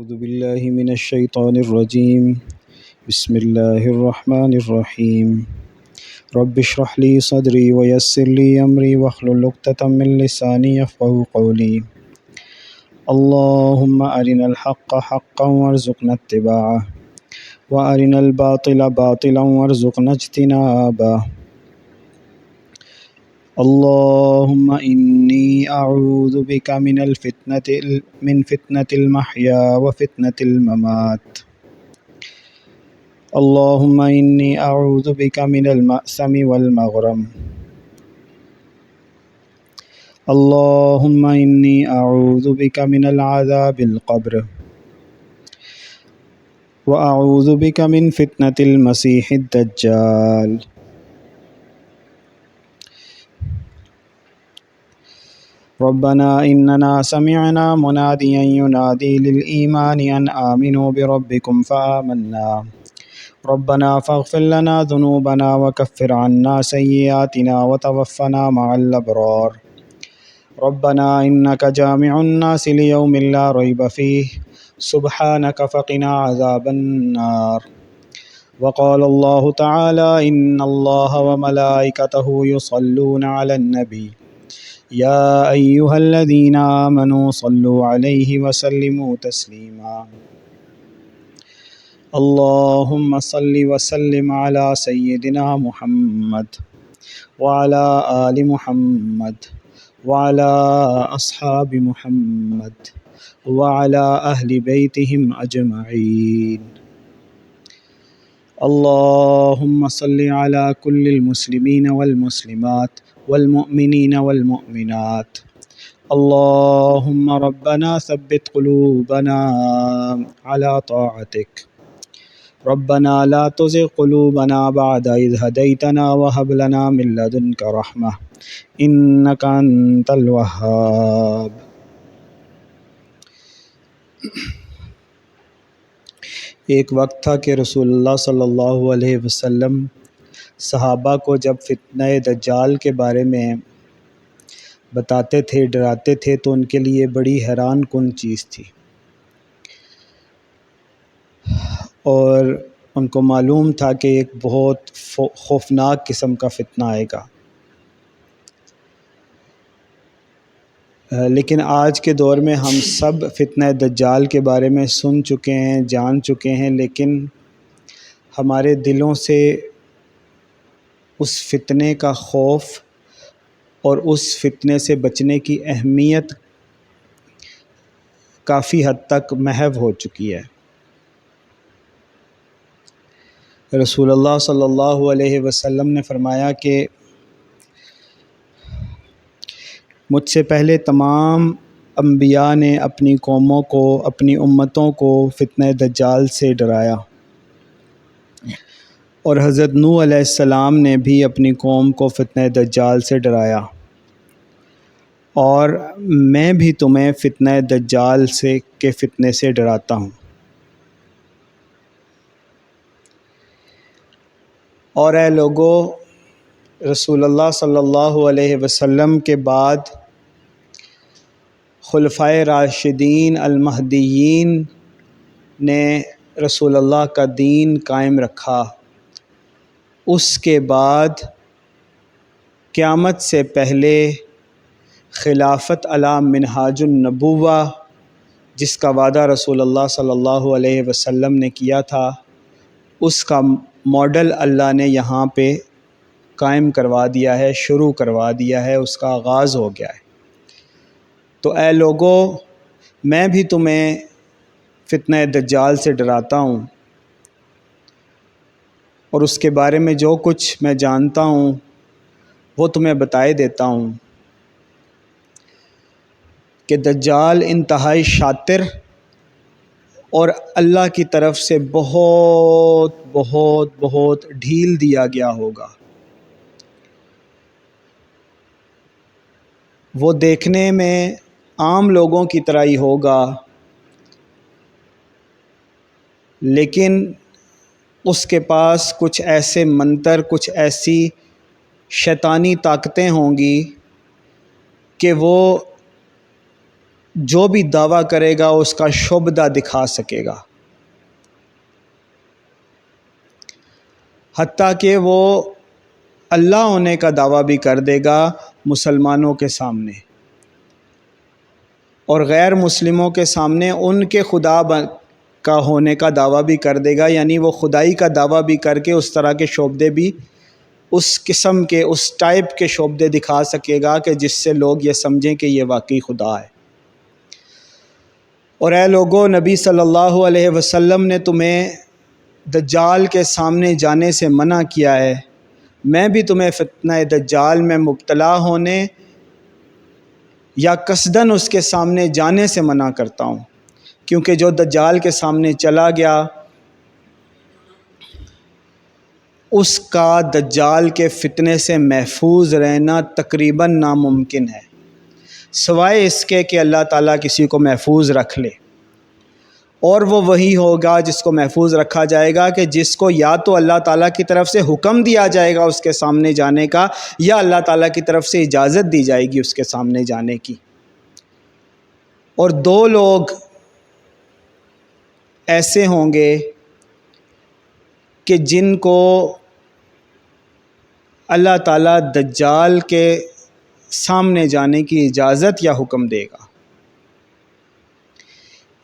أعوذ بالله من الشيطان الرجيم. بسم الله الرحمن الرحيم. رب اشرح لي صدري ويسر لي أمري واحلل عقدة من لساني يفقهوا قولي. اللهم أرنا الحق حقا وارزقنا اتباعه وأرنا الباطل باطلا وارزقنا اجتنابه. اللهم إني أعوذ بك من فتنة المحيا وفتنة الممات. اللهم إني أعوذ بك من المأثم والمغرم. اللهم إني أعوذ بك من العذاب القبر وأعوذ بك من فتنة المسيح الدجال. ربنا إننا سمعنا مناديا ينادي للإيمان أن آمنوا بربكم فآمنا. ربنا فاغفر لنا ذنوبنا وكفر عنا سيئاتنا وتوفنا مع الأبرار. ربنا إنك جامع الناس ليوم لا ريب فيه سبحانك فقنا عذاب النار. وقال الله تعالى إن الله وملائكته يصلون على النبي يا أيها الذين آمنوا صلوا عليه وسلموا تسليما. اللهم صل وسلم على سيدنا محمد وعلى آل محمد وعلى أصحاب محمد وعلى أهل بيتهم أجمعين. اللهم صل على كل المسلمين والمسلمات والمؤمنين والمؤمنات. اللهم ربنا ثبت قلوبنا على طاعتك. ربنا لا تزغ قلوبنا بعد إذ هديتنا وهب لنا من لدنك رحمة إنك أنت الوهاب. ایک وقت تھا کہ رسول اللہ صلی اللہ علیہ وسلم صحابہ کو جب فتنہ دجال کے بارے میں بتاتے تھے، ڈراتے تھے، تو ان کے لیے بڑی حیران کن چیز تھی، اور ان کو معلوم تھا کہ ایک بہت خوفناک قسم کا فتنہ آئے گا۔ لیکن آج کے دور میں ہم سب فتنہ دجال کے بارے میں سن چکے ہیں، جان چکے ہیں، لیکن ہمارے دلوں سے اس فتنے کا خوف اور اس فتنے سے بچنے کی اہمیت کافی حد تک محو ہو چکی ہے۔ رسول اللہ صلی اللہ علیہ وسلم نے فرمایا کہ مجھ سے پہلے تمام انبیاء نے اپنی قوموں کو، اپنی امتوں کو فتنہ دجال سے ڈرایا، اور حضرت نوح علیہ السلام نے بھی اپنی قوم کو فتنہ دجال سے ڈرایا، اور میں بھی تمہیں فتنہ دجال کے فتنے سے ڈراتا ہوں۔ اور اے لوگو، رسول اللہ صلی اللہ علیہ وسلم کے بعد خلفائے راشدین المہدیین نے رسول اللہ کا دین قائم رکھا۔ اس کے بعد قیامت سے پہلے خلافت علی منہاج النبوہ، جس کا وعدہ رسول اللہ صلی اللہ علیہ وسلم نے کیا تھا، اس کا ماڈل اللہ نے یہاں پہ قائم کروا دیا ہے، شروع کروا دیا ہے، اس کا آغاز ہو گیا ہے۔ تو اے لوگو، میں بھی تمہیں فتنہ دجال سے ڈراتا ہوں، اور اس کے بارے میں جو کچھ میں جانتا ہوں وہ تمہیں بتائے دیتا ہوں کہ دجال انتہائی شاطر اور اللہ کی طرف سے بہت بہت بہت ڈھیل دیا گیا ہوگا۔ وہ دیکھنے میں عام لوگوں کی طرح ہی ہوگا، لیکن اس کے پاس کچھ ایسے منتر، کچھ ایسی شیطانی طاقتیں ہوں گی کہ وہ جو بھی دعویٰ کرے گا اس کا شبدہ دکھا سکے گا، حتیٰ کہ وہ اللہ ہونے کا دعویٰ بھی کر دے گا مسلمانوں کے سامنے، اور غیر مسلموں کے سامنے ان کے خدا کا ہونے کا دعویٰ بھی کر دے گا، یعنی وہ خدائی کا دعویٰ بھی کر کے اس طرح کے شعبدے بھی، اس قسم کے، اس ٹائپ کے شعبدے دکھا سکے گا کہ جس سے لوگ یہ سمجھیں کہ یہ واقعی خدا ہے۔ اور اے لوگو، نبی صلی اللہ علیہ وسلم نے تمہیں دجال کے سامنے جانے سے منع کیا ہے، میں بھی تمہیں فتنہ دجال میں مبتلا ہونے یا قصداً اس کے سامنے جانے سے منع کرتا ہوں، کیونکہ جو دجال کے سامنے چلا گیا اس کا دجال کے فتنے سے محفوظ رہنا تقریباً ناممکن ہے، سوائے اس کے کہ اللہ تعالیٰ کسی کو محفوظ رکھ لے، اور وہ وہی ہوگا جس کو محفوظ رکھا جائے گا کہ جس کو یا تو اللہ تعالیٰ کی طرف سے حکم دیا جائے گا اس کے سامنے جانے کا، یا اللہ تعالیٰ کی طرف سے اجازت دی جائے گی اس کے سامنے جانے کی۔ اور دو لوگ ایسے ہوں گے کہ جن کو اللہ تعالیٰ دجال کے سامنے جانے کی اجازت یا حکم دے گا۔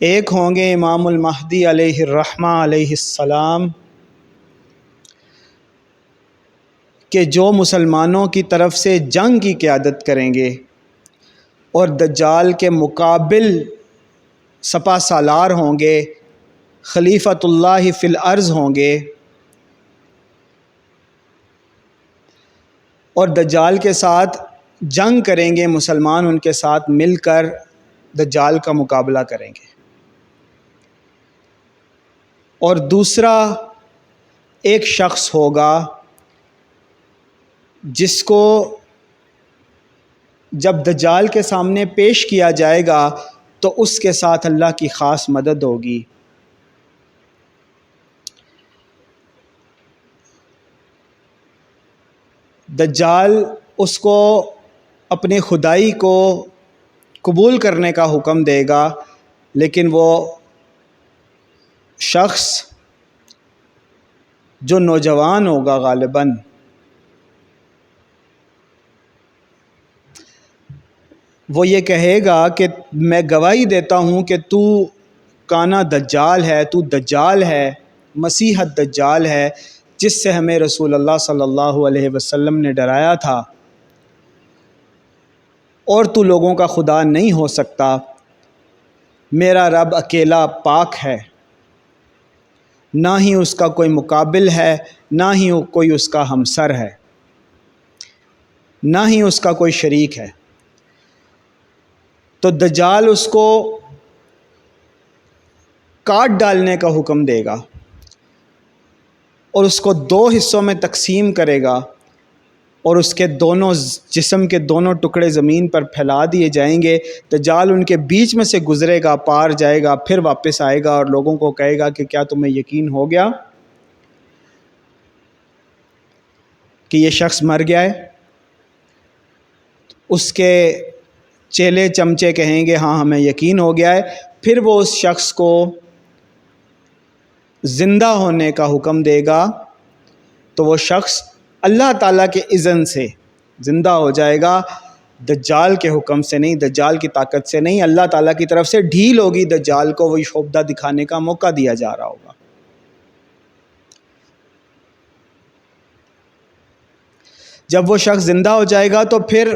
ایک ہوں گے امام المہدی علیہ الرحمہ علیہ السلام، کہ جو مسلمانوں کی طرف سے جنگ کی قیادت کریں گے اور دجال کے مقابل سپہ سالار ہوں گے، خلیفۃ اللہ فی الارض ہوں گے، اور دجال کے ساتھ جنگ کریں گے، مسلمان ان کے ساتھ مل کر دجال کا مقابلہ کریں گے۔ اور دوسرا ایک شخص ہوگا جس کو جب دجال کے سامنے پیش کیا جائے گا تو اس کے ساتھ اللہ کی خاص مدد ہوگی۔ دجال اس کو اپنی خدائی کو قبول کرنے کا حکم دے گا، لیکن وہ شخص جو نوجوان ہوگا غالباً، وہ یہ کہے گا کہ میں گواہی دیتا ہوں کہ تو کانا دجال ہے، تو دجال ہے، مسیح الدجال ہے، جس سے ہمیں رسول اللہ صلی اللہ علیہ وسلم نے ڈرایا تھا، اور تو لوگوں کا خدا نہیں ہو سکتا، میرا رب اکیلا پاک ہے، نہ ہی اس کا کوئی مقابل ہے، نہ ہی کوئی اس کا ہمسر ہے، نہ ہی اس کا کوئی شریک ہے۔ تو دجال اس کو کاٹ ڈالنے کا حکم دے گا اور اس کو دو حصوں میں تقسیم کرے گا، اور اس کے دونوں جسم کے دونوں ٹکڑے زمین پر پھیلا دیے جائیں گے۔ دجال ان کے بیچ میں سے گزرے گا، پار جائے گا، پھر واپس آئے گا اور لوگوں کو کہے گا کہ کیا تمہیں یقین ہو گیا کہ یہ شخص مر گیا ہے؟ اس کے چیلے چمچے کہیں گے ہاں ہمیں یقین ہو گیا ہے۔ پھر وہ اس شخص کو زندہ ہونے کا حکم دے گا، تو وہ شخص اللہ تعالیٰ کے اذن سے زندہ ہو جائے گا، دجال کے حکم سے نہیں، دجال کی طاقت سے نہیں، اللہ تعالیٰ کی طرف سے ڈھیل ہوگی، دجال کو وہی شعبدہ دکھانے کا موقع دیا جا رہا ہوگا۔ جب وہ شخص زندہ ہو جائے گا تو پھر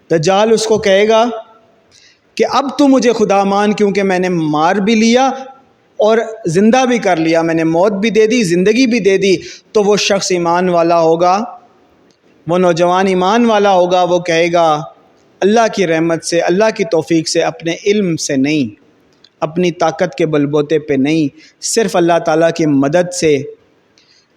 دجال اس کو کہے گا کہ اب تو مجھے خدا مان، کیونکہ میں نے مار بھی لیا اور زندہ بھی کر لیا، میں نے موت بھی دے دی، زندگی بھی دے دی۔ تو وہ شخص ایمان والا ہوگا، وہ نوجوان ایمان والا ہوگا، وہ کہے گا اللہ کی رحمت سے، اللہ کی توفیق سے، اپنے علم سے نہیں، اپنی طاقت کے بلبوتے پہ نہیں، صرف اللہ تعالیٰ کی مدد سے،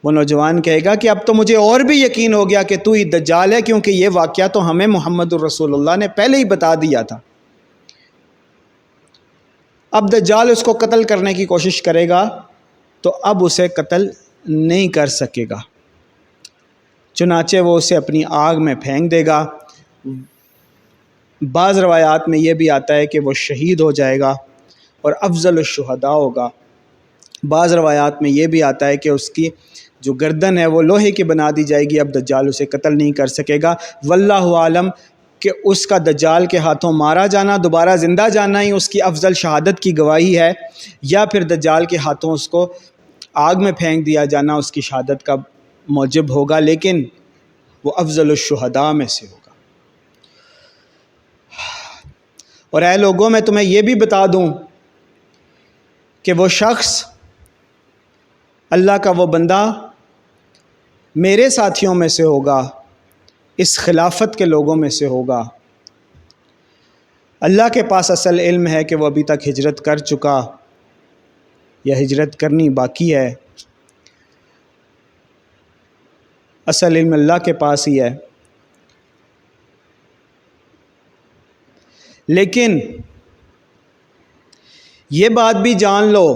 وہ نوجوان کہے گا کہ اب تو مجھے اور بھی یقین ہو گیا کہ تو ہی دجال ہے، کیونکہ یہ واقعہ تو ہمیں محمد الرسول اللہ نے پہلے ہی بتا دیا تھا۔ اب دجال اس کو قتل کرنے کی کوشش کرے گا تو اب اسے قتل نہیں کر سکے گا، چنانچہ وہ اسے اپنی آگ میں پھینک دے گا۔ بعض روایات میں یہ بھی آتا ہے کہ وہ شہید ہو جائے گا اور افضل الشہداء ہوگا۔ بعض روایات میں یہ بھی آتا ہے کہ اس کی جو گردن ہے وہ لوہے کی بنا دی جائے گی، اب دجال اسے قتل نہیں کر سکے گا۔ واللہ عالم کہ اس کا دجال کے ہاتھوں مارا جانا، دوبارہ زندہ جانا ہی اس کی افضل شہادت کی گواہی ہے، یا پھر دجال کے ہاتھوں اس کو آگ میں پھینک دیا جانا اس کی شہادت کا موجب ہوگا، لیکن وہ افضل الشہداء میں سے ہوگا۔ اور اے لوگوں، میں تمہیں یہ بھی بتا دوں کہ وہ شخص، اللہ کا وہ بندہ میرے ساتھیوں میں سے ہوگا، اس خلافت کے لوگوں میں سے ہوگا۔ اللہ کے پاس اصل علم ہے کہ وہ ابھی تک ہجرت کر چکا یا ہجرت کرنی باقی ہے، اصل علم اللہ کے پاس ہی ہے۔ لیکن یہ بات بھی جان لو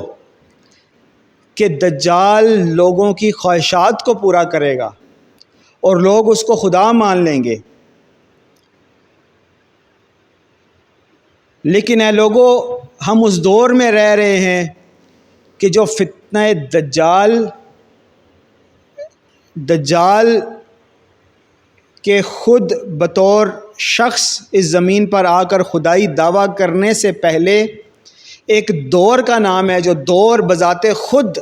کہ دجال لوگوں کی خواہشات کو پورا کرے گا اور لوگ اس کو خدا مان لیں گے، لیکن اے لوگوں، ہم اس دور میں رہ رہے ہیں کہ جو فتنہ دجال کہ خود بطور شخص اس زمین پر آ کر خدائی دعویٰ کرنے سے پہلے ایک دور کا نام ہے جو دور بذات خود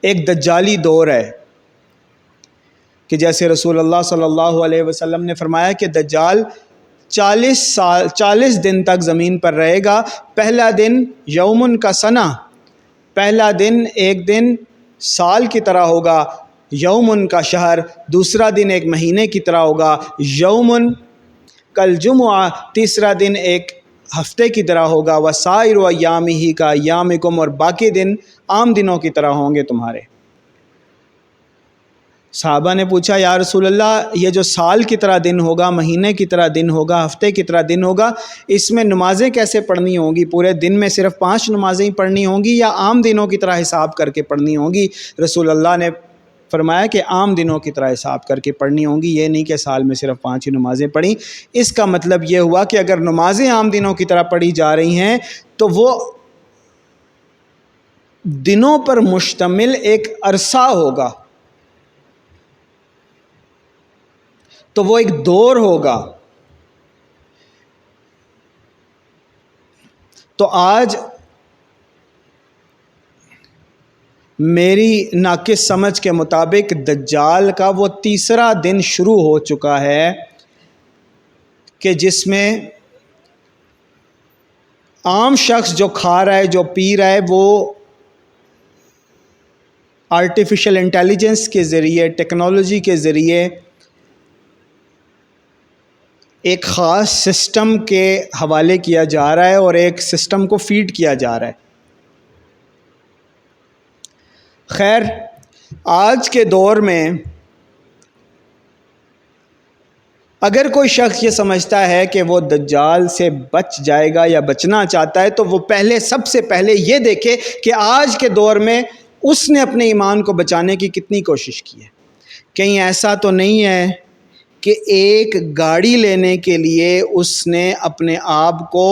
ایک دجالی دور ہے، کہ جیسے رسول اللہ صلی اللہ علیہ وسلم نے فرمایا کہ دجال 40 دن تک زمین پر رہے گا۔ پہلا دن یومن کا سنہ، پہلا دن ایک دن سال کی طرح ہوگا، یومن کا شہر، دوسرا دن ایک مہینے کی طرح ہوگا، یومن کل جمعہ، تیسرا دن ایک ہفتے کی طرح ہوگا، وسائر و ایامہ کا ایامکم، اور باقی دن عام دنوں کی طرح ہوں گے تمہارے۔ صحابہ نے پوچھا یا رسول اللہ، یہ جو سال کی طرح دن ہوگا، مہینے کی طرح دن ہوگا، ہفتے کی طرح دن ہوگا، اس میں نمازیں کیسے پڑھنی ہوں گی؟ پورے دن میں صرف 5 نمازیں ہی پڑھنی ہوں گی یا عام دنوں کی طرح حساب کر کے پڑھنی ہوں گی؟ رسول اللہ نے فرمایا کہ عام دنوں کی طرح حساب کر کے پڑھنی ہوں گی، یہ نہیں کہ سال میں صرف 5 ہی نمازیں پڑھیں۔ اس کا مطلب یہ ہوا کہ اگر نمازیں عام دنوں کی طرح پڑھی جا رہی ہیں تو وہ دنوں پر مشتمل ایک عرصہ ہوگا، تو وہ ایک دور ہوگا۔ تو آج میری ناقص سمجھ کے مطابق دجال کا وہ تیسرا دن شروع ہو چکا ہے کہ جس میں عام شخص جو کھا رہا ہے، جو پی رہا ہے، وہ آرٹیفیشل انٹیلیجنس کے ذریعے، ٹیکنالوجی کے ذریعے ایک خاص سسٹم کے حوالے کیا جا رہا ہے اور ایک سسٹم کو فیڈ کیا جا رہا ہے۔ خیر، آج کے دور میں اگر کوئی شخص یہ سمجھتا ہے کہ وہ دجال سے بچ جائے گا یا بچنا چاہتا ہے تو وہ سب سے پہلے یہ دیکھے کہ آج کے دور میں اس نے اپنے ایمان کو بچانے کی کتنی کوشش کی ہے۔ کہیں ایسا تو نہیں ہے کہ ایک گاڑی لینے کے لیے اس نے اپنے آپ کو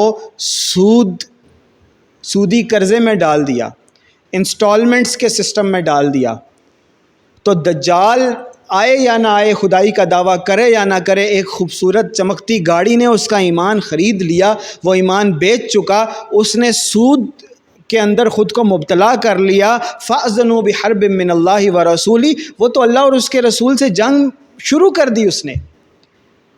سودی قرضے میں ڈال دیا، انسٹالمنٹس کے سسٹم میں ڈال دیا، تو دجال آئے یا نہ آئے، خدائی کا دعویٰ کرے یا نہ کرے، ایک خوبصورت چمکتی گاڑی نے اس کا ایمان خرید لیا، وہ ایمان بیچ چکا، اس نے سود کے اندر خود کو مبتلا کر لیا۔ فَأَذَنُوا بِحَرْبٍ مِّنَ اللَّهِ وَرَسُولِهِ، وہ تو اللہ اور اس کے رسول سے جنگ شروع کر دی اس نے۔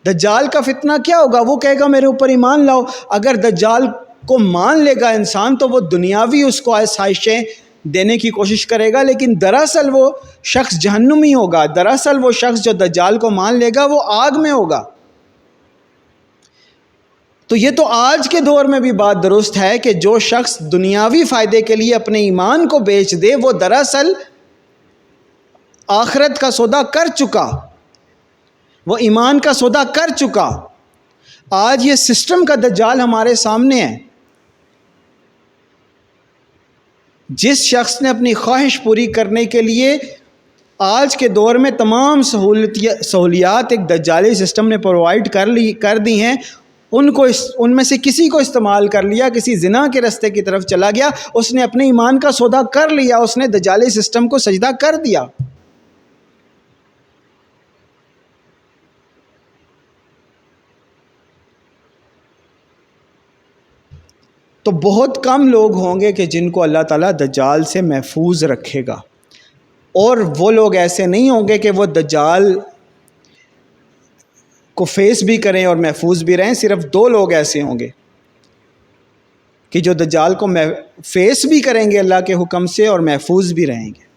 دجال کا فتنہ کیا ہوگا؟ وہ کہے گا میرے اوپر ایمان لاؤ۔ اگر دجال کو مان لے گا انسان تو وہ دنیاوی اس کو آسائشیں دینے کی کوشش کرے گا، لیکن دراصل وہ شخص جہنمی ہوگا، دراصل وہ شخص جو دجال کو مان لے گا وہ آگ میں ہوگا۔ تو یہ تو آج کے دور میں بھی بات درست ہے کہ جو شخص دنیاوی فائدے کے لیے اپنے ایمان کو بیچ دے وہ دراصل آخرت کا سودا کر چکا، وہ ایمان کا سودا کر چکا۔ آج یہ سسٹم کا دجال ہمارے سامنے ہے۔ جس شخص نے اپنی خواہش پوری کرنے کے لیے آج کے دور میں تمام سہولیات ایک دجالی سسٹم نے پرووائڈ کر دی ہیں، ان میں سے کسی کو استعمال کر لیا، کسی زنا کے رستے کی طرف چلا گیا، اس نے اپنے ایمان کا سودا کر لیا، اس نے دجالی سسٹم کو سجدہ کر دیا۔ تو بہت کم لوگ ہوں گے کہ جن کو اللہ تعالیٰ دجال سے محفوظ رکھے گا، اور وہ لوگ ایسے نہیں ہوں گے کہ وہ دجال کو فیس بھی کریں اور محفوظ بھی رہیں۔ صرف 2 لوگ ایسے ہوں گے کہ جو دجال کو فیس بھی کریں گے اللہ کے حکم سے اور محفوظ بھی رہیں گے۔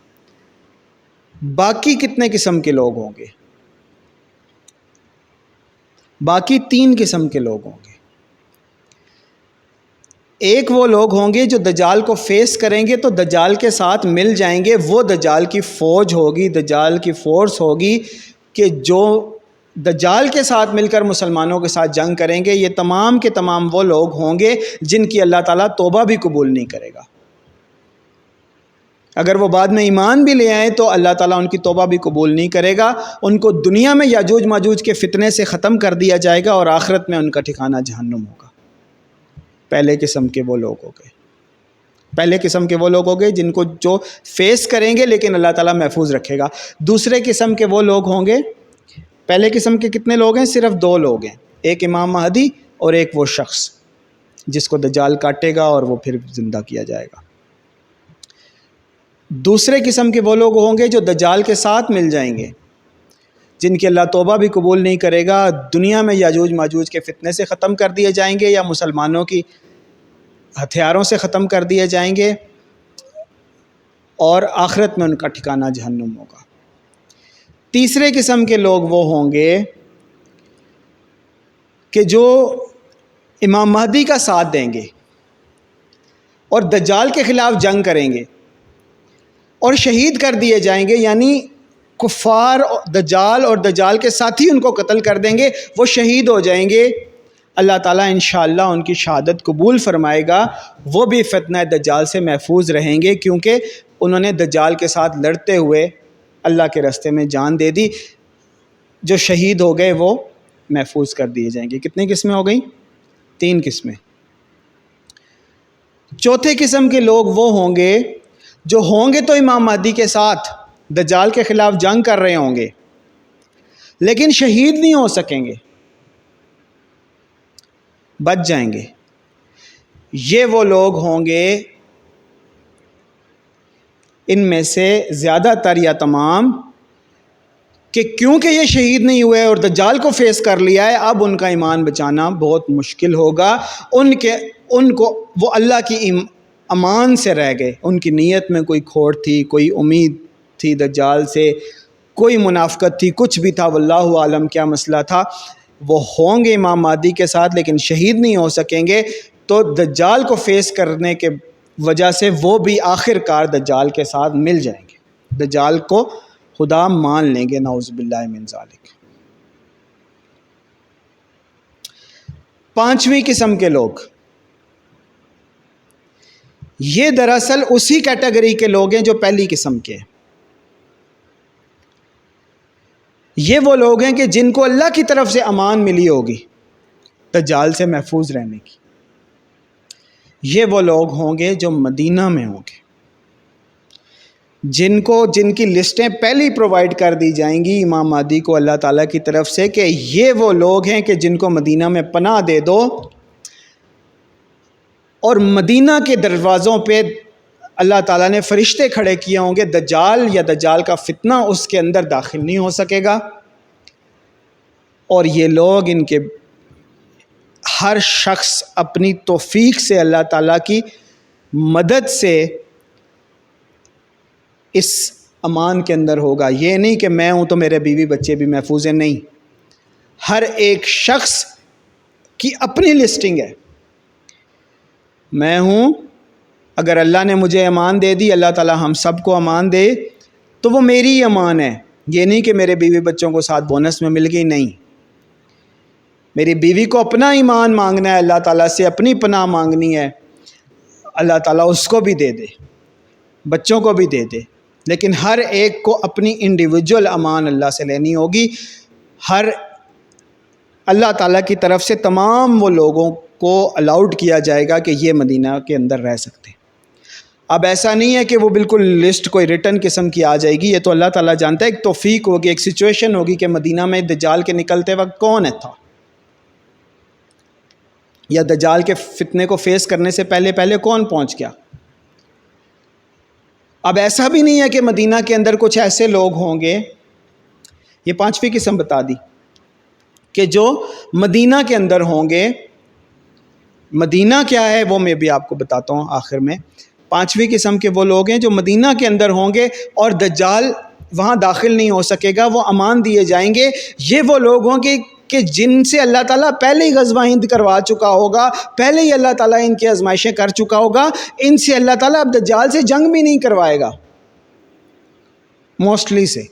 باقی کتنے قسم کے لوگ ہوں گے؟ باقی 3 قسم کے لوگ ہوں گے۔ ایک وہ لوگ ہوں گے جو دجال کو فیس کریں گے تو دجال کے ساتھ مل جائیں گے، وہ دجال کی فوج ہوگی، دجال کی فورس ہوگی کہ جو دجال کے ساتھ مل کر مسلمانوں کے ساتھ جنگ کریں گے۔ یہ تمام کے تمام وہ لوگ ہوں گے جن کی اللہ تعالیٰ توبہ بھی قبول نہیں کرے گا۔ اگر وہ بعد میں ایمان بھی لے آئیں تو اللہ تعالیٰ ان کی توبہ بھی قبول نہیں کرے گا۔ ان کو دنیا میں یاجوج ماجوج کے فتنے سے ختم کر دیا جائے گا اور آخرت میں ان کا ٹھکانہ جہنم ہوگا۔ پہلے قسم کے وہ لوگ ہو گئے، پہلے قسم کے وہ لوگ ہو گئے جن کو جو فیس کریں گے لیکن اللہ تعالیٰ محفوظ رکھے گا۔ دوسرے قسم کے وہ لوگ ہوں گے، پہلے قسم کے کتنے لوگ ہیں؟ صرف 2 لوگ ہیں، ایک امام مہدی اور ایک وہ شخص جس کو دجال کاٹے گا اور وہ پھر زندہ کیا جائے گا۔ دوسرے قسم کے وہ لوگ ہوں گے جو دجال کے ساتھ مل جائیں گے، جن کی اللہ توبہ بھی قبول نہیں کرے گا، دنیا میں یاجوج ماجوج کے فتنے سے ختم کر دیے جائیں گے یا مسلمانوں کی ہتھیاروں سے ختم کر دیے جائیں گے، اور آخرت میں ان کا ٹھکانہ جہنم ہوگا۔ تیسرے قسم کے لوگ وہ ہوں گے کہ جو امام مہدی کا ساتھ دیں گے اور دجال کے خلاف جنگ کریں گے اور شہید کر دیے جائیں گے، یعنی کفار دجال اور دجال کے ساتھی ان کو قتل کر دیں گے، وہ شہید ہو جائیں گے۔ اللہ تعالیٰ انشاءاللہ ان کی شہادت قبول فرمائے گا، وہ بھی فتنہ دجال سے محفوظ رہیں گے کیونکہ انہوں نے دجال کے ساتھ لڑتے ہوئے اللہ کے راستے میں جان دے دی۔ جو شہید ہو گئے وہ محفوظ کر دیے جائیں گے۔ کتنی قسمیں ہو گئیں؟ 3 قسمیں۔ چوتھے قسم کے لوگ وہ ہوں گے جو ہوں گے تو امام مہدی کے ساتھ دجال کے خلاف جنگ کر رہے ہوں گے لیکن شہید نہیں ہو سکیں گے، بچ جائیں گے۔ یہ وہ لوگ ہوں گے، ان میں سے زیادہ تر یا تمام، کہ کیونکہ یہ شہید نہیں ہوئے اور دجال کو فیس کر لیا ہے، اب ان کا ایمان بچانا بہت مشکل ہوگا۔ ان کو وہ اللہ کی امان سے رہ گئے، ان کی نیت میں کوئی کھوٹ تھی، کوئی امید تھی دجال سے، کوئی منافقت تھی، کچھ بھی تھا، واللہ عالم کیا مسئلہ تھا، وہ ہوں گے امام مہدی کے ساتھ لیکن شہید نہیں ہو سکیں گے۔ تو دجال کو فیس کرنے کے وجہ سے وہ بھی آخر کار دجال کے ساتھ مل جائیں گے، دجال کو خدا مان لیں گے، نعوذ باللہ من ذالک۔ 5ویں قسم کے لوگ، یہ دراصل اسی کیٹیگری کے لوگ ہیں جو پہلی قسم کے ہیں۔ یہ وہ لوگ ہیں کہ جن کو اللہ کی طرف سے امان ملی ہوگی دجال سے محفوظ رہنے کی۔ یہ وہ لوگ ہوں گے جو مدینہ میں ہوں گے، جن کی لسٹیں پہلی پرووائڈ کر دی جائیں گی امام مہدی کو اللہ تعالیٰ کی طرف سے کہ یہ وہ لوگ ہیں کہ جن کو مدینہ میں پناہ دے دو، اور مدینہ کے دروازوں پہ اللہ تعالیٰ نے فرشتے کھڑے کیے ہوں گے، دجال یا دجال کا فتنہ اس کے اندر داخل نہیں ہو سکے گا۔ اور یہ لوگ، ان کے ہر شخص اپنی توفیق سے اللہ تعالیٰ کی مدد سے اس امان کے اندر ہوگا۔ یہ نہیں کہ میں ہوں تو میرے بیوی بچے بھی محفوظ ہیں، نہیں، ہر ایک شخص کی اپنی لسٹنگ ہے۔ میں ہوں، اگر اللہ نے مجھے امان دے دی، اللہ تعالیٰ ہم سب کو امان دے، تو وہ میری ہی امان ہے۔ یہ نہیں کہ میرے بیوی بچوں کو ساتھ بونس میں مل گئی، نہیں، میری بیوی کو اپنا ایمان مانگنا ہے اللہ تعالیٰ سے، اپنی پناہ مانگنی ہے، اللہ تعالیٰ اس کو بھی دے دے، بچوں کو بھی دے دے، لیکن ہر ایک کو اپنی انڈیویجول امان اللہ سے لینی ہوگی۔ ہر اللہ تعالیٰ کی طرف سے تمام وہ لوگوں کو الاؤڈ کیا جائے گا کہ یہ مدینہ کے اندر رہ سکتے ہیں۔ اب ایسا نہیں ہے کہ وہ بالکل لسٹ کوئی ریٹن قسم کی آ جائے گی، یہ تو اللہ تعالیٰ جانتا ہے، ایک توفیق ہوگی، ایک سچویشن ہوگی کہ مدینہ میں دجال کے نکلتے وقت کون تھا، یا دجال کے فتنے کو فیس کرنے سے پہلے کون پہنچ گیا۔ اب ایسا بھی نہیں ہے کہ مدینہ کے اندر کچھ ایسے لوگ ہوں گے، یہ پانچویں قسم بتا دی کہ جو مدینہ کے اندر ہوں گے۔ مدینہ کیا ہے وہ میں بھی آپ کو بتاتا ہوں آخر میں۔ پانچویں قسم کے وہ لوگ ہیں جو مدینہ کے اندر ہوں گے اور دجال وہاں داخل نہیں ہو سکے گا، وہ امان دیے جائیں گے۔ یہ وہ لوگ ہوں گے کہ جن سے اللہ تعالیٰ پہلے ہی غزوہ ہند کروا چکا ہوگا، پہلے ہی اللہ تعالیٰ ان کی آزمائشیں کر چکا ہوگا، ان سے اللہ تعالیٰ اب دجال سے جنگ بھی نہیں کروائے گا موسٹلی سے۔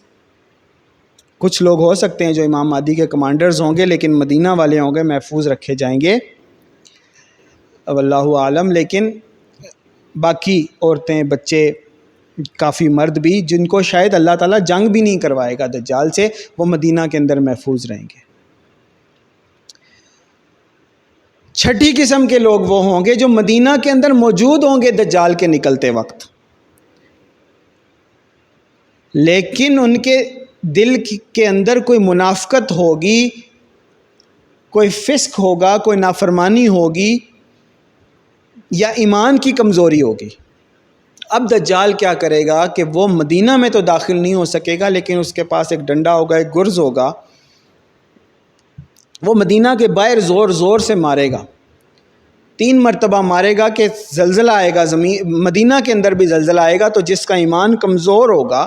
کچھ لوگ ہو سکتے ہیں جو امام مہدی کے کمانڈرز ہوں گے، لیکن مدینہ والے ہوں گے محفوظ رکھے جائیں گے، واللہ عالم۔ لیکن باقی عورتیں، بچے، کافی مرد بھی جن کو شاید اللہ تعالیٰ جنگ بھی نہیں کروائے گا دجال سے، وہ مدینہ کے اندر محفوظ رہیں گے۔ چھٹی قسم کے لوگ وہ ہوں گے جو مدینہ کے اندر موجود ہوں گے دجال کے نکلتے وقت، لیکن ان کے دل کے اندر کوئی منافقت ہوگی، کوئی فسق ہوگا، کوئی نافرمانی ہوگی، یا ایمان کی کمزوری ہوگی۔ اب دجال کیا کرے گا کہ وہ مدینہ میں تو داخل نہیں ہو سکے گا، لیکن اس کے پاس ایک ڈنڈا ہوگا، ایک گرز ہوگا، وہ مدینہ کے باہر زور زور سے مارے گا، 3 مرتبہ مارے گا کہ زلزلہ آئے گا، مدینہ کے اندر بھی زلزلہ آئے گا، تو جس کا ایمان کمزور ہوگا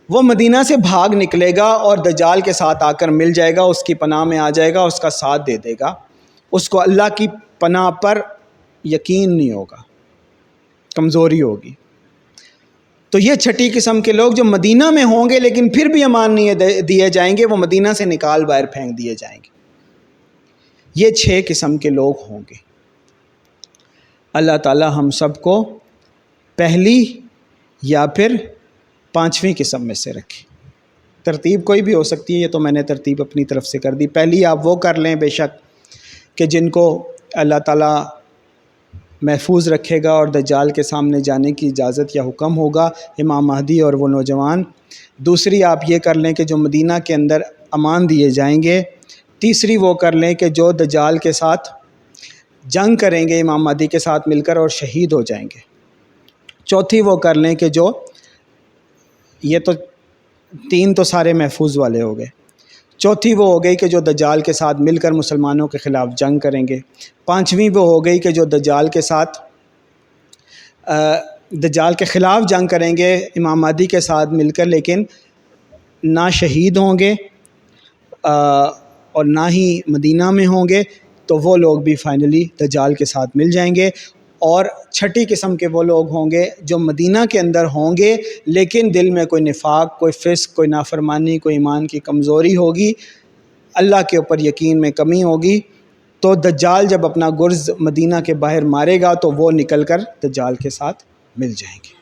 وہ مدینہ سے بھاگ نکلے گا اور دجال کے ساتھ آ کر مل جائے گا، اس کی پناہ میں آ جائے گا، اس کا ساتھ دے دے گا، اس کو اللہ کی پناہ پر یقین نہیں ہوگا، کمزوری ہوگی۔ تو یہ چھٹی قسم کے لوگ جو مدینہ میں ہوں گے لیکن پھر بھی امان نہیں دیے جائیں گے، وہ مدینہ سے نکال باہر پھینک دیے جائیں گے۔ یہ 6 قسم کے لوگ ہوں گے۔ اللہ تعالی ہم سب کو پہلی یا پھر 5ویں قسم میں سے رکھے۔ ترتیب کوئی بھی ہو سکتی ہے، یہ تو میں نے ترتیب اپنی طرف سے کر دی۔ پہلی آپ وہ کر لیں بے شک کہ جن کو اللہ تعالیٰ محفوظ رکھے گا اور دجال کے سامنے جانے کی اجازت یا حکم ہوگا، امام مہدی اور وہ نوجوان۔ دوسری آپ یہ کر لیں کہ جو مدینہ کے اندر امان دیے جائیں گے۔ تیسری وہ کر لیں کہ جو دجال کے ساتھ جنگ کریں گے امام مہدی کے ساتھ مل کر اور شہید ہو جائیں گے۔ چوتھی وہ کر لیں کہ جو، یہ تو 3 تو سارے محفوظ والے ہو گئے، چوتھی وہ ہو گئی کہ جو دجال کے ساتھ مل کر مسلمانوں کے خلاف جنگ کریں گے۔ 5ویں وہ ہو گئی کہ جو دجال کے ساتھ دجال کے خلاف جنگ کریں گے امام مہدی کے ساتھ مل کر، لیکن نہ شہید ہوں گے اور نہ ہی مدینہ میں ہوں گے، تو وہ لوگ بھی فائنلی دجال کے ساتھ مل جائیں گے۔ اور چھٹی قسم کے وہ لوگ ہوں گے جو مدینہ کے اندر ہوں گے لیکن دل میں کوئی نفاق، کوئی فسق، کوئی نافرمانی، کوئی ایمان کی کمزوری ہوگی، اللہ کے اوپر یقین میں کمی ہوگی، تو دجال جب اپنا گرز مدینہ کے باہر مارے گا تو وہ نکل کر دجال کے ساتھ مل جائیں گے۔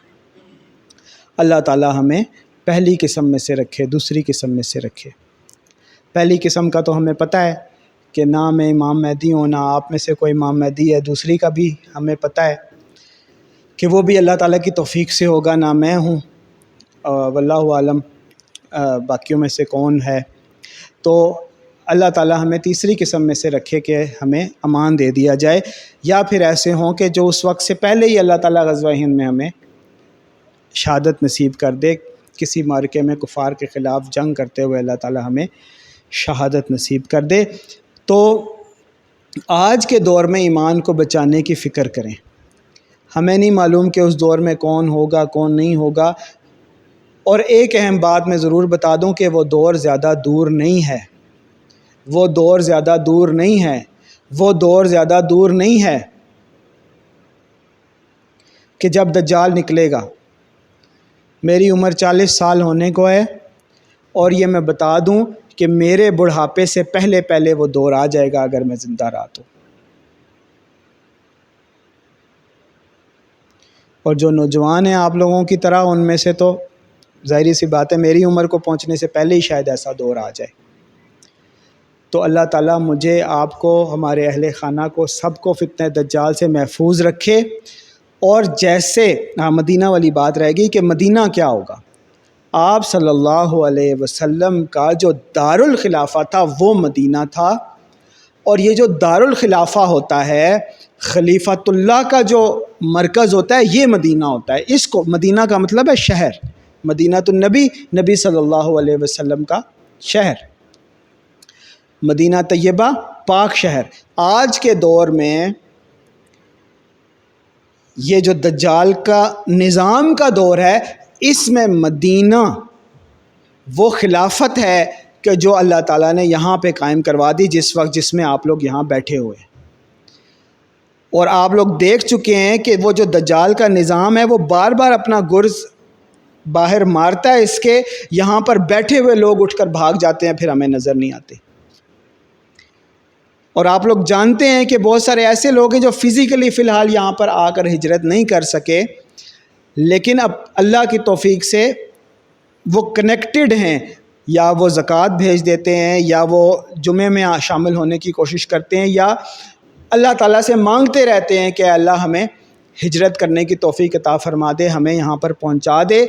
اللہ تعالی ہمیں پہلی قسم میں سے رکھے، دوسری قسم میں سے رکھے۔ پہلی قسم کا تو ہمیں پتہ ہے کہ نہ میں امام مہدی ہوں، نہ آپ میں سے کوئی امام مہدی ہے۔ دوسری کا بھی ہمیں پتہ ہے کہ وہ بھی اللہ تعالیٰ کی توفیق سے ہوگا، نہ میں ہوں، واللہ عالم باقیوں میں سے کون ہے۔ تو اللہ تعالیٰ ہمیں تیسری قسم میں سے رکھے کہ ہمیں امان دے دیا جائے، یا پھر ایسے ہوں کہ جو اس وقت سے پہلے ہی اللہ تعالیٰ غزوہ ہند میں ہمیں شہادت نصیب کر دے، کسی معرکے میں کفار کے خلاف جنگ کرتے ہوئے اللہ تعالیٰ ہمیں شہادت نصیب کر دے۔ تو آج کے دور میں ایمان کو بچانے کی فکر کریں۔ ہمیں نہیں معلوم کہ اس دور میں کون ہوگا، کون نہیں ہوگا۔ اور ایک اہم بات میں ضرور بتا دوں کہ وہ دور زیادہ دور نہیں ہے، وہ دور زیادہ دور نہیں ہے، وہ دور زیادہ دور نہیں ہے کہ جب دجال نکلے گا۔ میری عمر 40 سال ہونے کو ہے، اور یہ میں بتا دوں کہ میرے بڑھاپے سے پہلے وہ دور آ جائے گا اگر میں زندہ رہا تو۔ اور جو نوجوان ہیں آپ لوگوں کی طرح، ان میں سے تو ظاہری سی بات ہے میری عمر کو پہنچنے سے پہلے ہی شاید ایسا دور آ جائے۔ تو اللہ تعالیٰ مجھے، آپ کو، ہمارے اہل خانہ کو، سب کو فتنہ دجال سے محفوظ رکھے۔ اور جیسے مدینہ والی بات رہ گئی کہ مدینہ کیا ہوگا، آپ صلی اللہ علیہ وسلم کا جو دارالخلافہ تھا وہ مدینہ تھا، اور یہ جو دارالخلافہ ہوتا ہے، خلیفۃ اللہ کا جو مرکز ہوتا ہے، یہ مدینہ ہوتا ہے۔ اس کو مدینہ کا مطلب ہے شہر، مدینہ النبی، نبی صلی اللہ علیہ وسلم کا شہر، مدینہ طیبہ پاک شہر۔ آج کے دور میں یہ جو دجال کا نظام کا دور ہے، اس میں مدینہ وہ خلافت ہے کہ جو اللہ تعالیٰ نے یہاں پہ قائم کروا دی، جس میں آپ لوگ یہاں بیٹھے ہوئے ہیں۔ اور آپ لوگ دیکھ چکے ہیں کہ وہ جو دجال کا نظام ہے وہ بار بار اپنا گرز باہر مارتا ہے، اس کے یہاں پر بیٹھے ہوئے لوگ اٹھ کر بھاگ جاتے ہیں، پھر ہمیں نظر نہیں آتے۔ اور آپ لوگ جانتے ہیں کہ بہت سارے ایسے لوگ ہیں جو فزیکلی فی الحال یہاں پر آ کر ہجرت نہیں کر سکے، لیکن اب اللہ کی توفیق سے وہ کنیکٹڈ ہیں، یا وہ زکوٰۃ بھیج دیتے ہیں، یا وہ جمعے میں شامل ہونے کی کوشش کرتے ہیں، یا اللہ تعالیٰ سے مانگتے رہتے ہیں کہ اللہ ہمیں ہجرت کرنے کی توفیق عطا فرما دے، ہمیں یہاں پر پہنچا دے۔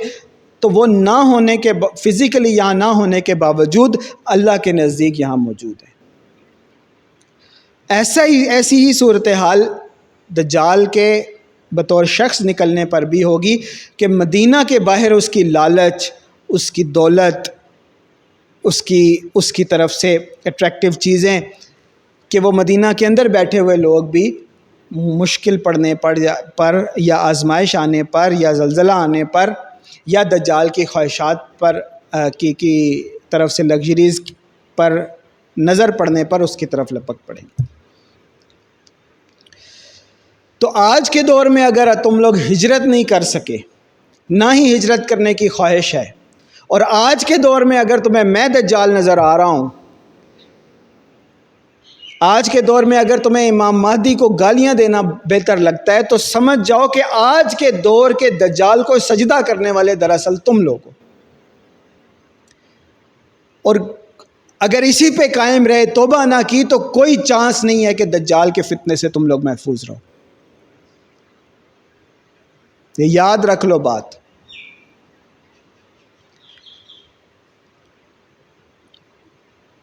تو وہ نہ ہونے کے فزیکلی یہاں نہ ہونے کے باوجود اللہ کے نزدیک یہاں موجود ہے۔ ایسی ہی صورتحال دجال کے بطور شخص نکلنے پر بھی ہوگی کہ مدینہ کے باہر اس کی لالچ، اس کی دولت، اس کی طرف سے اٹریکٹیو چیزیں، کہ وہ مدینہ کے اندر بیٹھے ہوئے لوگ بھی مشکل پڑنے پر یا آزمائش آنے پر یا زلزلہ آنے پر یا دجال کی خواہشات پر کی طرف سے لگژریز پر نظر پڑنے پر اس کی طرف لپک پڑیں گے۔ تو آج کے دور میں اگر تم لوگ ہجرت نہیں کر سکے، نہ ہی ہجرت کرنے کی خواہش ہے، اور آج کے دور میں اگر تمہیں میں دجال نظر آ رہا ہوں، آج کے دور میں اگر تمہیں امام مہدی کو گالیاں دینا بہتر لگتا ہے، تو سمجھ جاؤ کہ آج کے دور کے دجال کو سجدہ کرنے والے دراصل تم لوگ ہو۔ اور اگر اسی پہ قائم رہے، توبہ نہ کی، تو کوئی چانس نہیں ہے کہ دجال کے فتنے سے تم لوگ محفوظ رہو۔ یہ یاد رکھ لو بات۔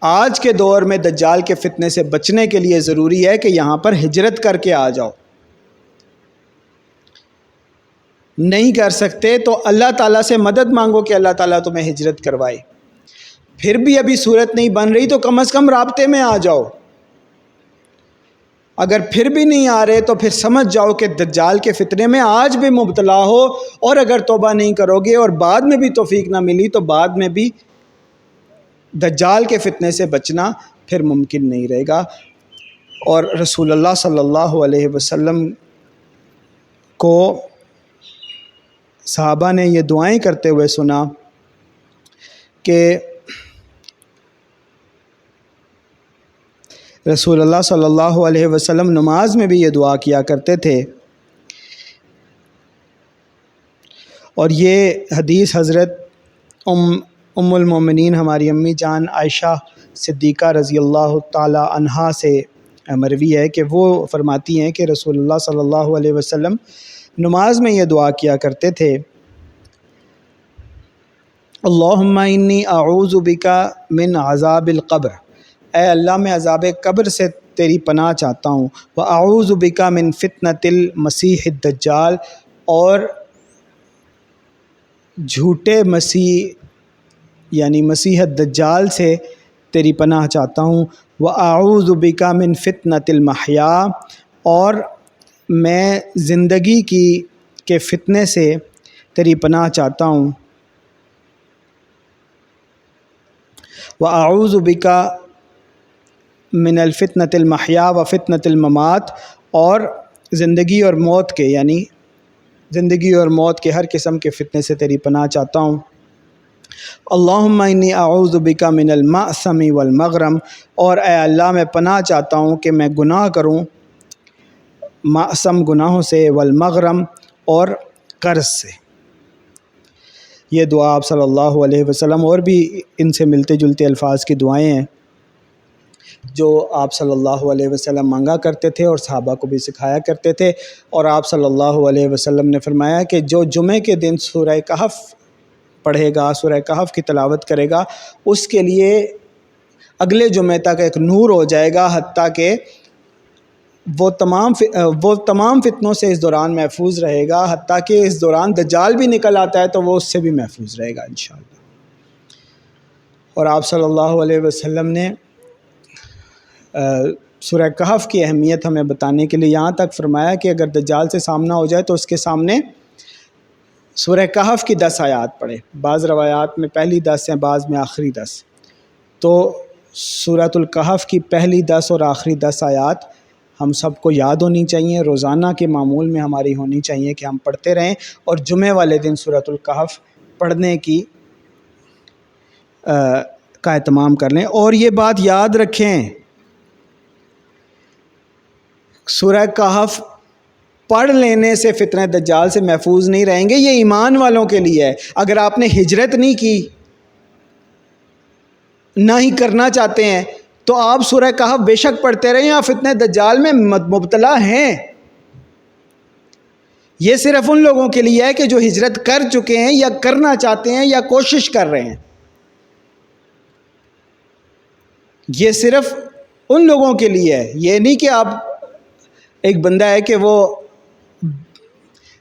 آج کے دور میں دجال کے فتنے سے بچنے کے لیے ضروری ہے کہ یہاں پر ہجرت کر کے آ جاؤ۔ نہیں کر سکتے تو اللہ تعالیٰ سے مدد مانگو کہ اللہ تعالیٰ تمہیں ہجرت کروائے۔ پھر بھی ابھی صورت نہیں بن رہی تو کم از کم رابطے میں آ جاؤ۔ اگر پھر بھی نہیں آ رہے تو پھر سمجھ جاؤ کہ دجال کے فتنے میں آج بھی مبتلا ہو، اور اگر توبہ نہیں کرو گے اور بعد میں بھی توفیق نہ ملی تو بعد میں بھی دجال کے فتنے سے بچنا پھر ممکن نہیں رہے گا۔ اور رسول اللہ صلی اللہ علیہ وسلم کو صحابہ نے یہ دعائیں کرتے ہوئے سنا کہ رسول اللہ صلی اللہ علیہ وسلم نماز میں بھی یہ دعا کیا کرتے تھے، اور یہ حدیث حضرت ام المومنین ہماری امی جان عائشہ صدیقہ رضی اللہ تعالی عنہا سے مروی ہے کہ وہ فرماتی ہیں کہ رسول اللہ صلی اللہ علیہ وسلم نماز میں یہ دعا کیا کرتے تھے، اللہم انی اعوذ بک من عذاب القبر، اے اللہ میں عذاب قبر سے تیری پناہ چاہتا ہوں، واعوذ بک من فتنۃ المسیح الدجال، اور جھوٹے مسیح یعنی مسیح الدجال سے تیری پناہ چاہتا ہوں، واعوذ بک من فتنۃ المحیا، اور میں زندگی کے فتنے سے تیری پناہ چاہتا ہوں، واعوذ بک من الفتنۃ المحیا و فتنۃ الممات، اور زندگی اور موت کے یعنی زندگی اور موت کے ہر قسم کے فتنے سے تیری پناہ چاہتا ہوں۔ اللہم انی اعوذ بک من المأثم والمغرم، اور اے اللہ میں پناہ چاہتا ہوں کہ میں گناہ کروں، مأثم گناہوں سے، والمغرم اور قرض سے۔ یہ دعا آپ صلی اللہ علیہ وسلم، اور بھی ان سے ملتے جلتے الفاظ کی دعائیں ہیں، جو آپ صلی اللہ علیہ وسلم مانگا کرتے تھے اور صحابہ کو بھی سکھایا کرتے تھے۔ اور آپ صلی اللہ علیہ وسلم نے فرمایا کہ جو جمعے کے دن سورہ کہف پڑھے گا، سورہ کہف کی تلاوت کرے گا، اس کے لیے اگلے جمعے تک ایک نور ہو جائے گا، حتیٰ کہ وہ تمام فتنوں سے اس دوران محفوظ رہے گا، حتیٰ کہ اس دوران دجال بھی نکل آتا ہے تو وہ اس سے بھی محفوظ رہے گا انشاءاللہ۔ اور آپ صلی اللہ علیہ وسلم نے سورہ کہف کی اہمیت ہمیں بتانے کے لیے یہاں تک فرمایا کہ اگر دجال سے سامنا ہو جائے تو اس کے سامنے سورہ کہف کی 10 آیات پڑھے، بعض روایات میں پہلی 10 ہیں، بعض میں آخری 10۔ تو سورۃ الکہف کی پہلی 10 اور آخری 10 آیات ہم سب کو یاد ہونی چاہیے، روزانہ کے معمول میں ہماری ہونی چاہیے کہ ہم پڑھتے رہیں، اور جمعے والے دن سورۃ الکہف پڑھنے کی کا اہتمام کر لیں۔ اور یہ بات یاد رکھیں، سورہ کہف پڑھ لینے سے فتنہ دجال سے محفوظ نہیں رہیں گے، یہ ایمان والوں کے لیے ہے۔ اگر آپ نے ہجرت نہیں کی، نہ ہی کرنا چاہتے ہیں، تو آپ سورہ کہف بے شک پڑھتے رہیں، آپ فتنہ دجال میں مبتلا ہیں۔ یہ صرف ان لوگوں کے لیے ہے کہ جو ہجرت کر چکے ہیں یا کرنا چاہتے ہیں یا کوشش کر رہے ہیں۔ یہ صرف ان لوگوں کے لیے ہے، یہ نہیں کہ آپ ایک بندہ ہے کہ وہ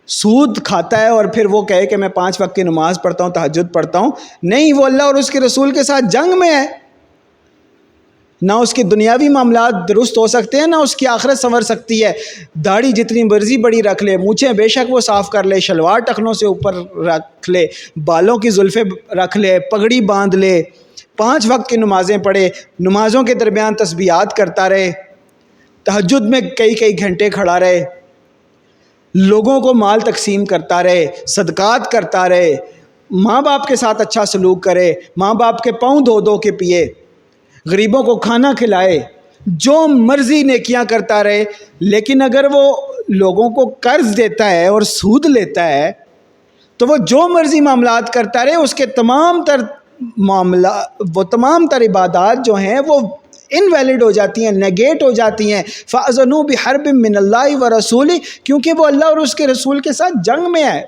سود کھاتا ہے اور پھر وہ کہے کہ میں 5 وقت کی نماز پڑھتا ہوں، تہجد پڑھتا ہوں۔ نہیں، وہ اللہ اور اس کے رسول کے ساتھ جنگ میں ہے، نہ اس کے دنیاوی معاملات درست ہو سکتے ہیں، نہ اس کی آخرت سنور سکتی ہے۔ داڑھی جتنی مرضی بڑی رکھ لے، مونچھیں بے شک وہ صاف کر لے، شلوار ٹخنوں سے اوپر رکھ لے، بالوں کی زلفیں رکھ لے، پگڑی باندھ لے، 5 وقت کی نمازیں پڑھے، نمازوں کے درمیان تسبیحات کرتا رہے، تہجد میں کئی گھنٹے کھڑا رہے، لوگوں کو مال تقسیم کرتا رہے، صدقات کرتا رہے، ماں باپ کے ساتھ اچھا سلوک کرے، ماں باپ کے پاؤں دھو کے پیے، غریبوں کو کھانا کھلائے، جو مرضی نیکیاں کرتا رہے۔ لیکن اگر وہ لوگوں کو قرض دیتا ہے اور سود لیتا ہے تو وہ جو مرضی معاملات کرتا رہے، اس کے تمام تر عبادات جو ہیں وہ انویلڈ ہو جاتی ہیں، نیگیٹ ہو جاتی ہیں۔ فَأَذَنُوا بِحَرْبٍ مِّنَ اللَّهِ وَرَسُولِهِ، کیونکہ وہ اللہ اور اس کے رسول کے ساتھ جنگ میں ہے۔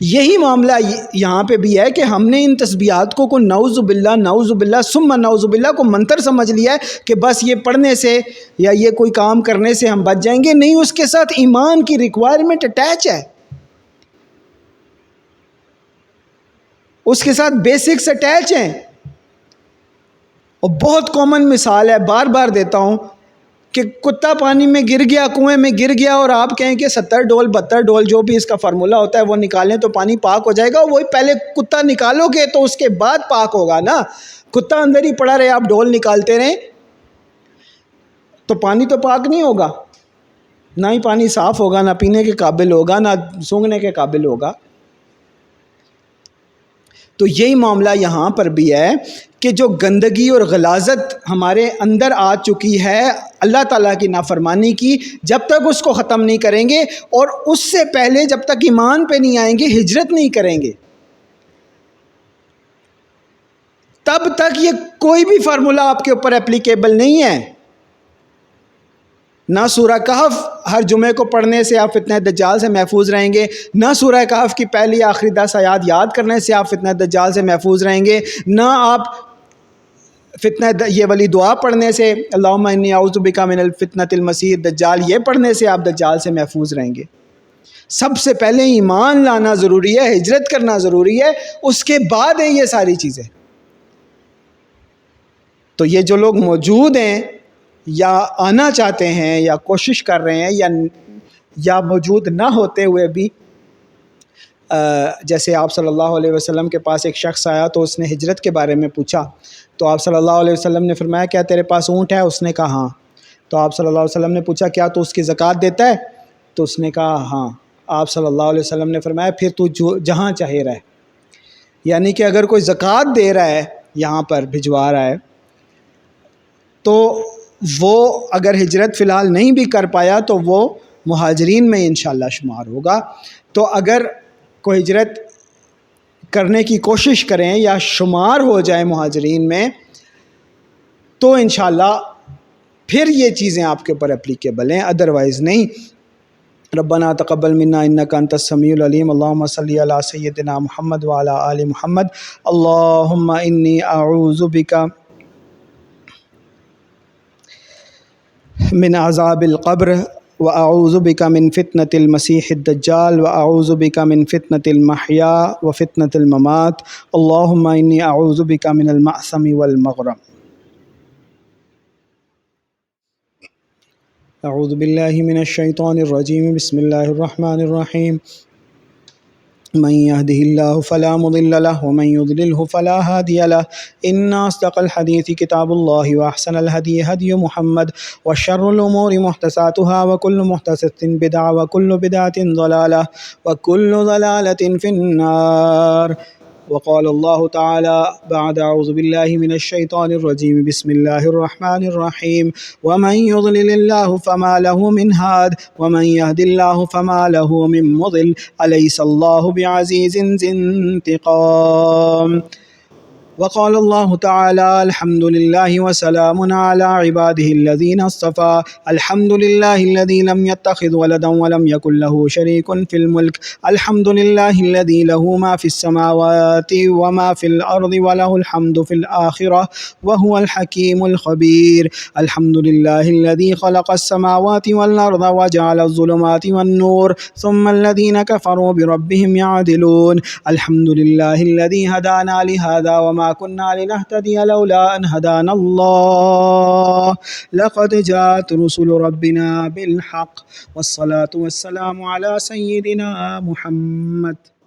یہی معاملہ یہاں پہ بھی ہے کہ ہم نے ان تسبیحات کو نعوذ باللہ ثم نعوذ باللہ کو منتر سمجھ لیا ہے کہ بس یہ پڑھنے سے یا یہ کوئی کام کرنے سے ہم بچ جائیں گے۔ نہیں، اس کے ساتھ ایمان کی ریکوائرمنٹ اٹیچ ہے، اس کے ساتھ بیسکس اٹیچ ہیں۔ اور بہت کامن مثال ہے، بار بار دیتا ہوں، کہ کتا پانی میں گر گیا، کنویں میں گر گیا، اور آپ کہیں کہ 70 ڈول 72 ڈول جو بھی اس کا فارمولہ ہوتا ہے وہ نکالیں تو پانی پاک ہو جائے گا۔ وہی پہلے کتا نکالو گے تو اس کے بعد پاک ہوگا نا۔ کتا اندر ہی پڑا رہے، آپ ڈول نکالتے رہیں تو پانی تو پاک نہیں ہوگا، نہ ہی پانی صاف ہوگا، نہ پینے کے قابل ہوگا، نہ سونگھنے کے قابل ہوگا۔ تو یہی معاملہ یہاں پر بھی ہے کہ جو گندگی اور غلاظت ہمارے اندر آ چکی ہے اللہ تعالیٰ کی نافرمانی کی، جب تک اس کو ختم نہیں کریں گے، اور اس سے پہلے جب تک ایمان پہ نہیں آئیں گے، ہجرت نہیں کریں گے، تب تک یہ کوئی بھی فارمولہ آپ کے اوپر اپلیکیبل نہیں ہے۔ نہ سورہ کہف ہر جمعے کو پڑھنے سے آپ فتنہ دجال سے محفوظ رہیں گے، نہ سورہ کہف کی پہلی آخری 10 آیات یاد کرنے سے آپ فتنہ دجال سے محفوظ رہیں گے، نہ آپ یہ والی دعا پڑھنے سے اللہم انی اعوذ بک من الفتنۃ المسیح الدجال، یہ پڑھنے سے آپ دجال سے محفوظ رہیں گے۔ سب سے پہلے ایمان لانا ضروری ہے، ہجرت کرنا ضروری ہے، اس کے بعد ہیں یہ ساری چیزیں۔ تو یہ جو لوگ موجود ہیں یا آنا چاہتے ہیں یا کوشش کر رہے ہیں یا موجود نہ ہوتے ہوئے بھی، جیسے آپ صلی اللہ علیہ وسلم کے پاس ایک شخص آیا تو اس نے ہجرت کے بارے میں پوچھا، تو آپ صلی اللہ علیہ وسلم نے فرمایا کیا تیرے پاس اونٹ ہے؟ اس نے کہا ہاں۔ تو آپ صلی اللہ علیہ وسلم نے پوچھا کیا تو اس کی زکوٰۃ دیتا ہے؟ تو اس نے کہا ہاں۔ آپ صلی اللہ علیہ وسلم نے فرمایا پھر تو جہاں چاہے رہے، یعنی کہ اگر کوئی زکوٰۃ دے رہا ہے، یہاں پر بھجوا رہا ہے، تو وہ اگر ہجرت فی الحال نہیں بھی کر پایا تو وہ مہاجرین میں انشاءاللہ شمار ہوگا۔ تو اگر کوئی ہجرت کرنے کی کوشش کریں یا شمار ہو جائے مہاجرین میں، تو انشاءاللہ پھر یہ چیزیں آپ کے اوپر اپلیکیبل ہیں، ادروائز نہیں۔ ربنا تقبل منا انک انت السمیع العلیم، اللہم صلی علی سیدنا محمد وعلی آل محمد، اللہم انی اعوذ بک من عذاب القبر واعوذ بک من فتنة المسیح الدجال واعوذ بک من فتنة المحیا وفتنة الممات، اللہم انی اعوذ بک من المأثم والمغرم۔ اعوذ باللہ من الشیطان الرجیم، بسم اللہ الرحمن الرحیم، من يهده الله فلا مضل له ومن يضلله فلا هادي له، إن أصدق الحديث كتاب الله وأحسن الهدي هدي محمد وشر الأمور محدثاتها وكل محدثة بدعة وكل بدعة ضلالة وكل ضلالة في النار۔ وقال الله تعالى بعد أعوذ بالله من الشيطان الرجيم، بسم الله الرحمن الرحيم، ومن يضلل الله فما له من هاد ومن يهد الله فما له من مضل، أليس الله بعزيز ذي انتقام۔ وقال الله تعالى الحمد لله وسلام على عباده الذين اصطفى، الحمد لله الذي لم يتخذ ولدا ولم يكن له شريك في الملك، الحمد لله الذي له ما في السماوات وما في الأرض وله الحمد في الآخرة وهو الحكيم الخبير، الحمد لله الذي خلق السماوات والأرض وجعل الظلمات والنور ثم الذين كفروا بربهم يعدلون، الحمد لله الذي هدانا لهذا وما كنا لنهتدي لولا أن هدانا الله، لقد جاءت رسل ربنا بالحق، والصلاة والسلام على سيدنا محمد۔